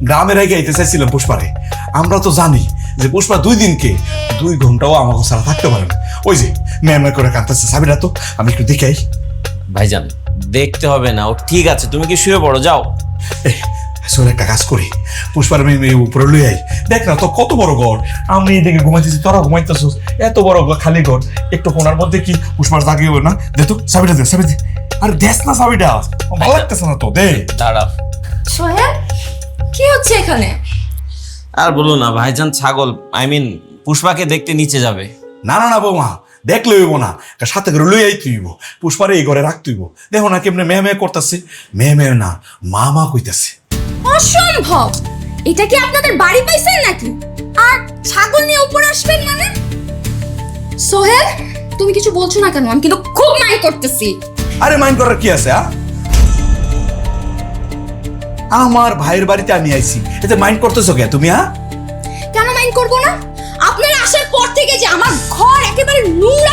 গ্রামের আগে আইতে চাইছিলাম পুষ্পারে। আমরা তো জানি যে পুষ্পা 2 দিনকে 2 ঘন্টাও আমাকে ছাড়া থাকতে পারে না। ওই যে মেয়ে করে কাঁদতেছে, চাবিটা তো আমি একটু দেখাই। ভাইজান দেখতে হবে না, ও ঠিক আছে, তুমি কি শুয়ে পড়ো, যাও। আসলে একটা কাজ করি, পুষ্পার মেয়ে উপরে লই আই। দেখ না তো কত বড় ঘর, আমি এদিকে ঘুমাইতেছি, তোরা ঘুমাইতেছিস, এত বড় খালি ঘর, একটু কোনার মধ্যে কি পুষ্পার জাগিয়ে না? দে তো চাবিটা দে, চাবি দে। আরে দেখ না চাবিটা, ভালো লাগতেছে না তো, দে। দাঁড়াও। সোহেল, কি হচ্ছে এখানে? আর বলো না, ভাইজান ছাগল পুষ্পাকে দেখতে নিচে যাবে। না না না বৌমা, দেখলে হইব না, সাথে করে লই আইতে হইব, পুষ্পারে এই ঘরে রাখতে হইব। দেখো না কেমনে মেয়ে করতেছে, মেয়ে না মা কইতাছে। অসম্ভব! এটা কি আপনাদের বাড়ি পাইছেন নাকি? আর ছাগল নিয়ে উপরে আসবেন মানে? সোহেল, তুমি কিছু বলছো না কেন? আমি কিন্তু খুব মাইন্ড করতেছি। আরে মাইন্ড করার কি আছে? আমার ভাইয়ের বাড়িতে আমি আইছি, এতে মাইন্ড করতেছো কে তুমি? কেন মাইন্ড করবো না? আপনারা আসার পর থেকে যে আমার ঘর একেবারে নোংরা